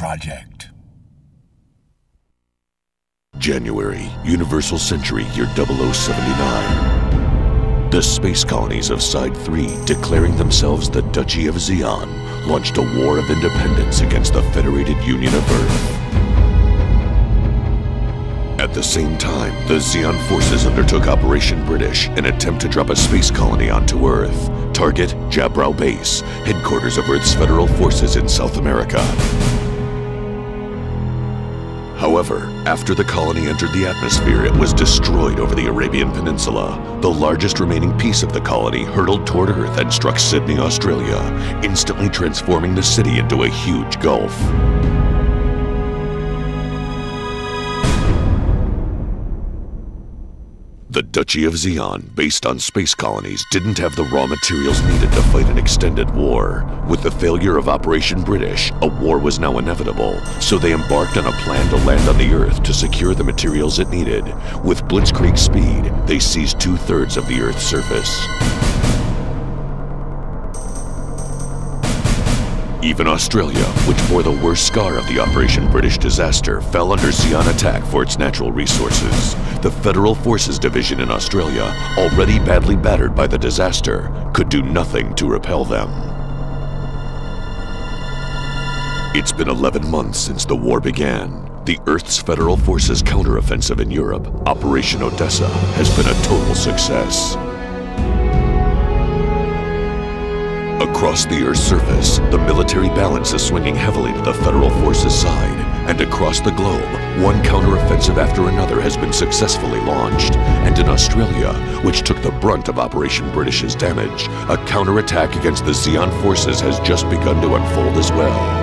project. January, Universal Century, year 0079. The space colonies of Side 3, declaring themselves the Duchy of Xeon, launched a war of independence against the Federated Union of Earth. At the same time, the Xeon forces undertook Operation British, an attempt to drop a space colony onto Earth. Target, Jabrau Base, headquarters of Earth's federal forces in South America. However, after the colony entered the atmosphere, it was destroyed over the Arabian Peninsula. The largest remaining piece of the colony hurtled toward Earth and struck Sydney, Australia, instantly transforming the city into a huge gulf. The Duchy of Xeon, based on space colonies, didn't have the raw materials needed to fight an extended war. With the failure of Operation British, a war was now inevitable, so they embarked on a plan to land on the Earth to secure the materials it needed. With blitzkrieg speed, they seized 2/3 of the Earth's surface. Even Australia, which bore the worst scar of the Operation British disaster, fell under Xeon attack for its natural resources. The Federal Forces Division in Australia, already badly battered by the disaster, could do nothing to repel them. It's been 11 months since the war began. The Earth's Federal Forces counteroffensive in Europe, Operation Odessa, has been a total success. Across the Earth's surface, the military balance is swinging heavily to the Federal Forces' side, and across the globe, one counteroffensive after another has been successfully launched. And in Australia, which took the brunt of Operation British's damage, a counterattack against the Xeon forces has just begun to unfold as well.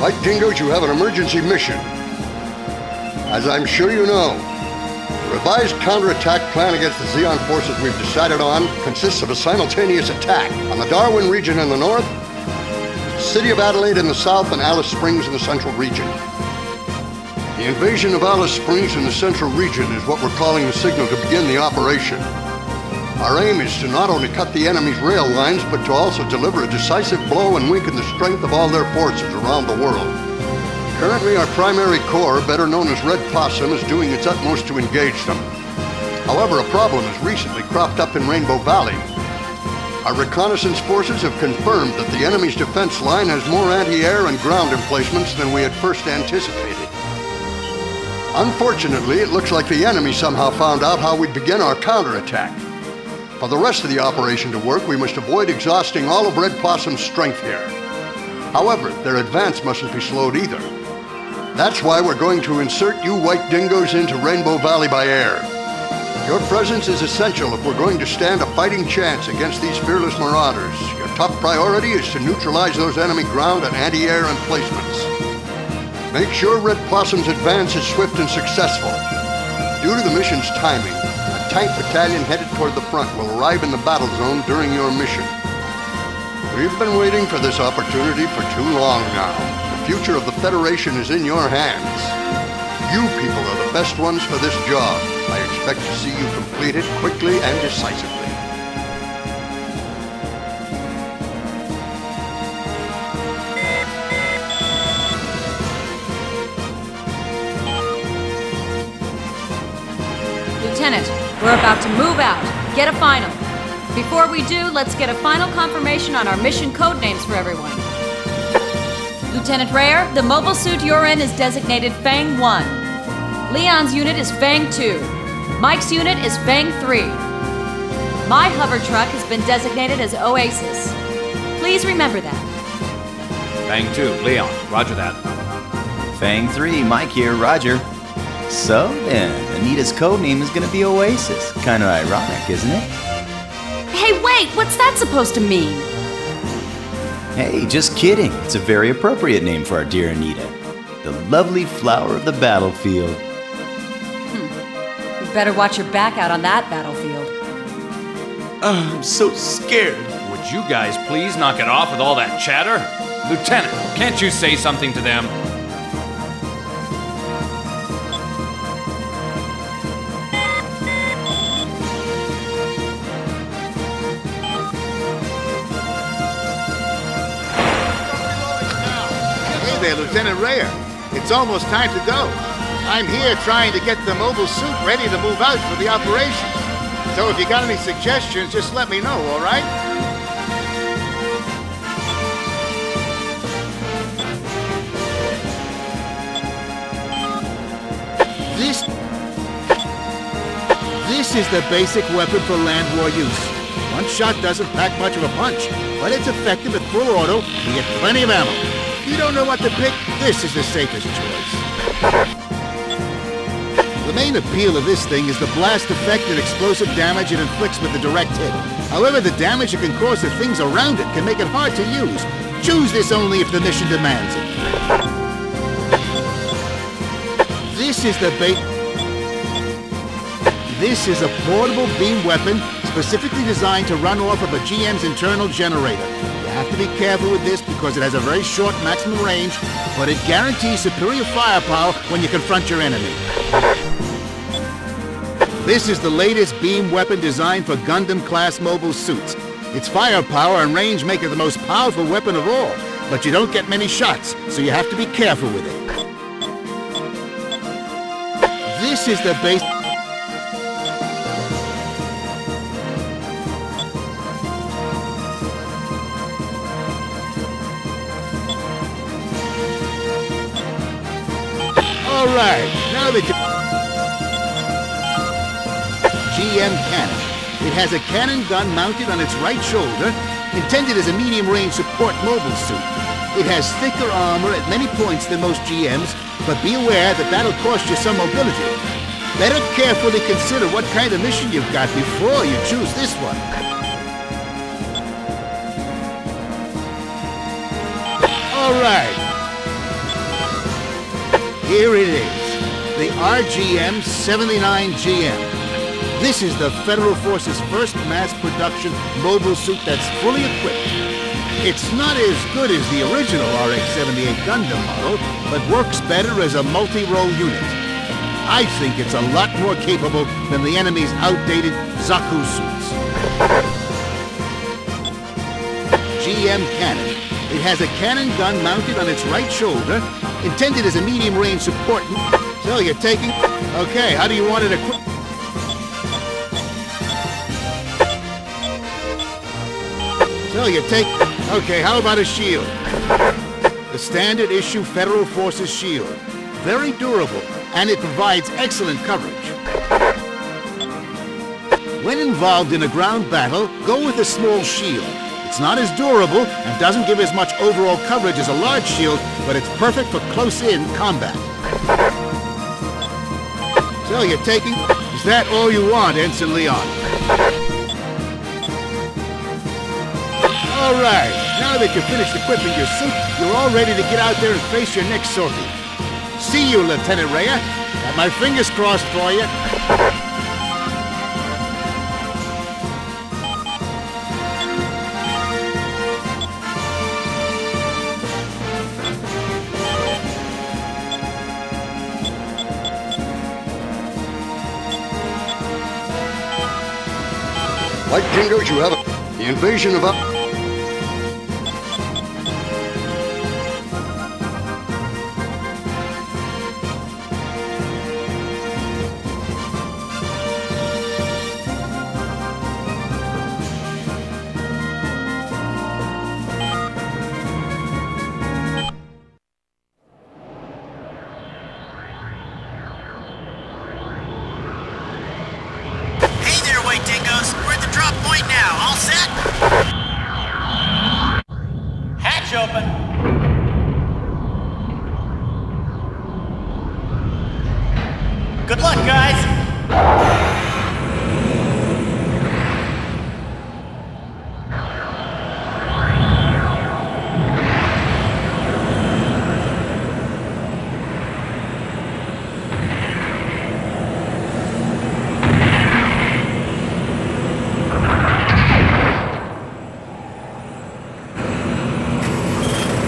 Mike Dingoes, you have an emergency mission. As I'm sure you know, the revised counterattack plan against the Xeon forces we've decided on consists of a simultaneous attack on the Darwin region in the north, City of Adelaide in the south, and Alice Springs in the central region. The invasion of Alice Springs in the central region is what we're calling the signal to begin the operation. Our aim is to not only cut the enemy's rail lines, but to also deliver a decisive blow and weaken the strength of all their forces around the world. Currently, our primary corps, better known as Red Possum, is doing its utmost to engage them. However, a problem has recently cropped up in Rainbow Valley. Our reconnaissance forces have confirmed that the enemy's defense line has more anti-air and ground emplacements than we had first anticipated. Unfortunately, it looks like the enemy somehow found out how we'd begin our counterattack. For the rest of the operation to work, we must avoid exhausting all of Red Possum's strength here. However, their advance mustn't be slowed either. That's why we're going to insert you white dingoes into Rainbow Valley by air. Your presence is essential if we're going to stand a fighting chance against these fearless marauders. Your top priority is to neutralize those enemy ground and anti-air emplacements. Make sure Red Possum's advance is swift and successful. Due to the mission's timing, a tank battalion headed toward the front will arrive in the battle zone during your mission. We've been waiting for this opportunity for too long now. The future of the Federation is in your hands. You people are the best ones for this job. I expect to see you complete it quickly and decisively. Lieutenant, we're about to move out. Get a final. Before we do, let's get a final confirmation on our mission code names for everyone. Lieutenant Rayer, the mobile suit you're in is designated Fang 1. Leon's unit is Fang 2. Mike's unit is Fang 3. My hover truck has been designated as Oasis. Please remember that. Fang 2, Leon. Roger that. Fang 3, Mike here, Roger. So then, Anita's codename is gonna be Oasis. Kinda ironic, isn't it? Hey, wait! What's that supposed to mean? Hey, just kidding. It's a very appropriate name for our dear Anita. The lovely flower of the battlefield. You better watch your back out on that battlefield. I'm so scared. Would you guys please knock it off with all that chatter? Lieutenant, can't you say something to them? Lieutenant Rayer, it's almost time to go. I'm here trying to get the mobile suit ready to move out for the operation. So if you got any suggestions, just let me know, all right? This is the basic weapon for land war use. One shot doesn't pack much of a punch, but it's effective at full auto and you get plenty of ammo. If you don't know what to pick, this is the safest choice. The main appeal of this thing is the blast effect and explosive damage it inflicts with a direct hit. However, the damage it can cause to things around it can make it hard to use. Choose this only if the mission demands it. This is a portable beam weapon specifically designed to run off of a GM's internal generator. You have to be careful with this because it has a very short maximum range, but it guarantees superior firepower when you confront your enemy. This is the latest beam weapon designed for Gundam-class mobile suits. Its firepower and range make it the most powerful weapon of all, but you don't get many shots, so you have to be careful with it. This is the base... All right, now that GM cannon. It has a cannon gun mounted on its right shoulder, intended as a medium-range support mobile suit. It has thicker armor at many points than most GMs, but be aware that that'll cost you some mobility. Better carefully consider what kind of mission you've got before you choose this one. All right. Here it is, the RGM-79GM. This is the Federal Force's first mass production mobile suit that's fully equipped. It's not as good as the original RX-78 Gundam model, but works better as a multi-role unit. I think it's a lot more capable than the enemy's outdated Zaku suits. GM cannon. It has a cannon gun mounted on its right shoulder, intended as a medium-range support. So you're taking... Okay, how do you want it equipped? So you take... Okay, how about a shield? The standard issue Federal Forces shield. Very durable, and it provides excellent coverage. When involved in a ground battle, go with a small shield. It's not as durable and doesn't give as much overall coverage as a large shield, but it's perfect for close-in combat. So you're taking... Is that all you want, Ensign Leon? All right, now that you've finished equipping your suit, you're all ready to get out there and face your next sortie. See you, Lieutenant Rhea. Got my fingers crossed for you. Like Jingoes, you have the invasion of... Good luck, guys!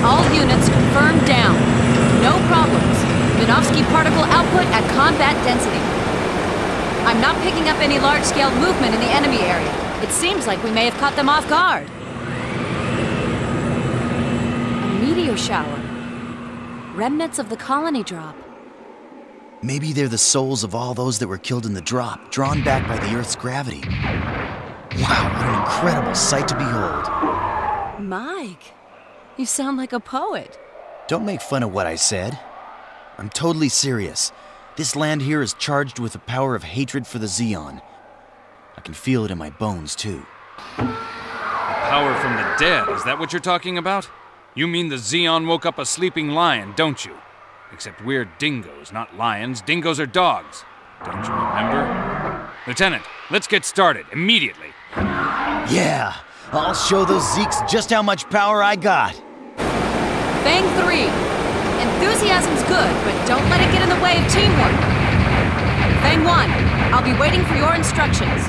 All units confirmed down. No problems. Minovsky particle output at combat density. I'm not picking up any large-scale movement in the enemy area. It seems like we may have caught them off guard. A meteor shower. Remnants of the colony drop. Maybe they're the souls of all those that were killed in the drop, drawn back by the Earth's gravity. Wow, what an incredible sight to behold. Mike, you sound like a poet. Don't make fun of what I said. I'm totally serious. This land here is charged with the power of hatred for the Zeon. I can feel it in my bones, too. The power from the dead, is that what you're talking about? You mean the Zeon woke up a sleeping lion, don't you? Except we're dingoes, not lions. Dingoes are dogs. Don't you remember? Lieutenant, let's get started, immediately. Yeah, I'll show those Zeeks just how much power I got. Fang 3. Enthusiasm's good, but don't let it get in the way of teamwork. Fang 1, I'll be waiting for your instructions.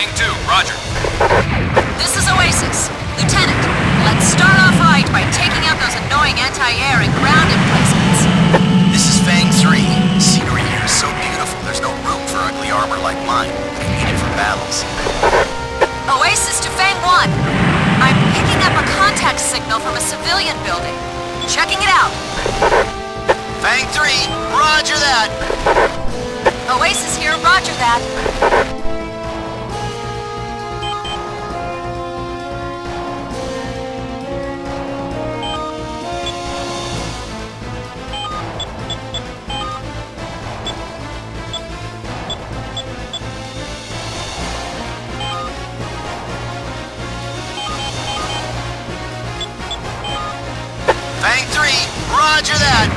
Fang 2, roger. This is Oasis. Lieutenant, let's start off right by taking out those annoying anti-air and ground emplacements. This is Fang 3. The scenery here is so beautiful, there's no room for ugly armor like mine. I need it for battles. Oasis to Fang 1. I'm picking up a contact signal from a civilian building. Checking it out. Fang 3, roger that! Oasis here, roger that. Fang 3, roger that!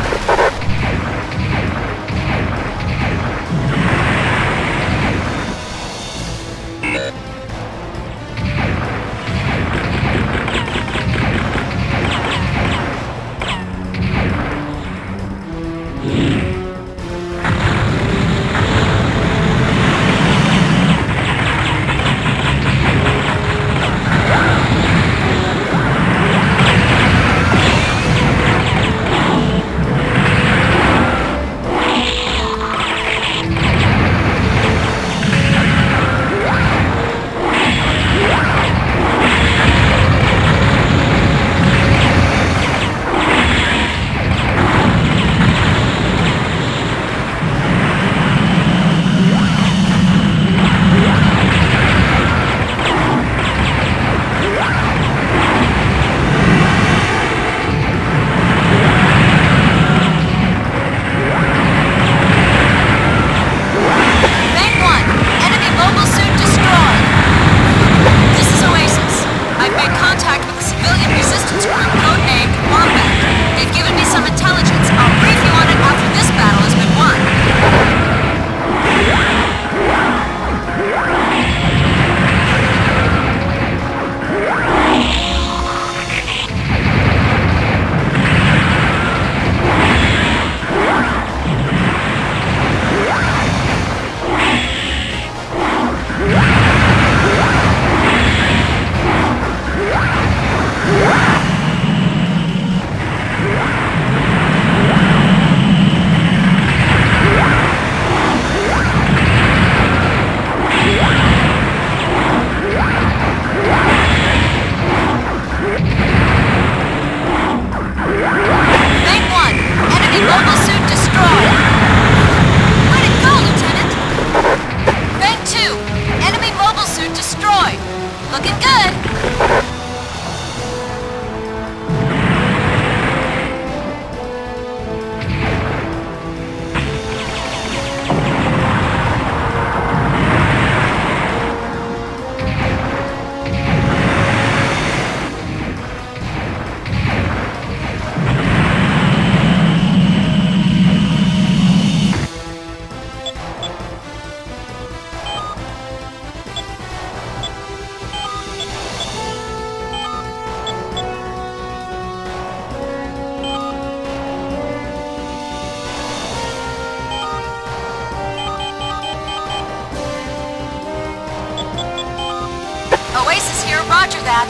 Oasis here, roger that.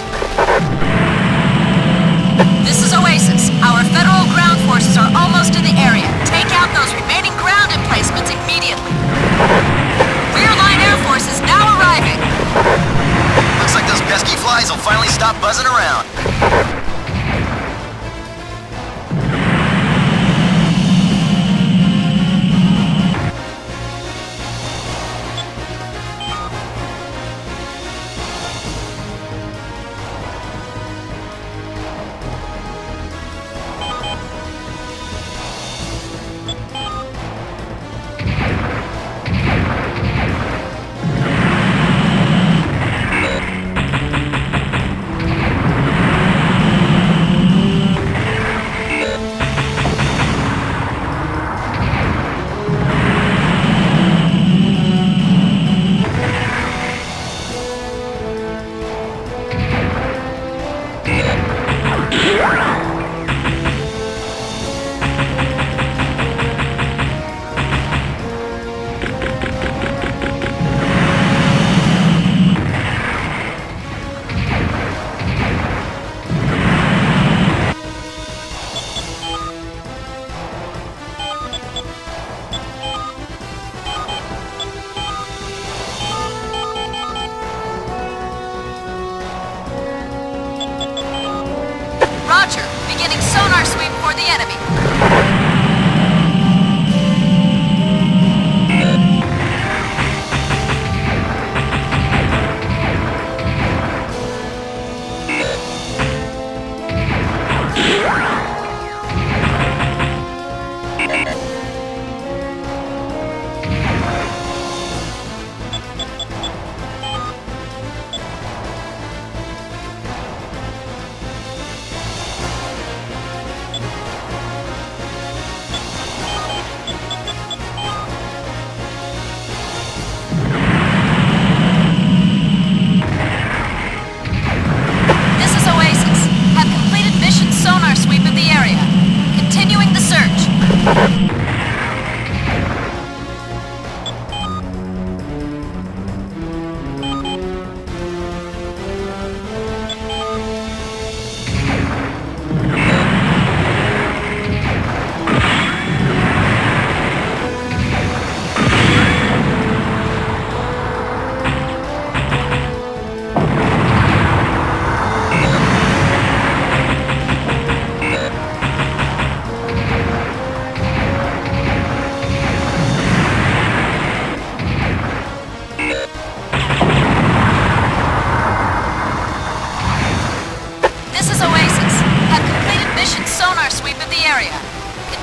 This is Oasis. Our federal ground forces are almost in the area. Take out those remaining ground emplacements immediately. Rear line air force is now arriving. Looks like those pesky flies will finally stop buzzing around.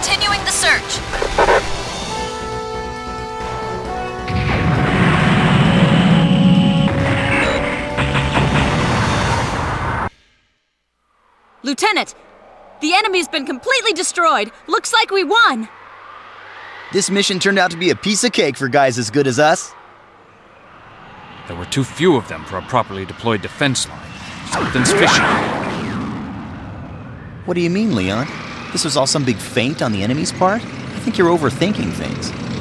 Continuing the search. Lieutenant, the enemy's been completely destroyed. Looks like we won. This mission turned out to be a piece of cake for guys as good as us. There were too few of them for a properly deployed defense line. Something's fishy. What do you mean, Leon? This was all some big feint on the enemy's part? I think you're overthinking things.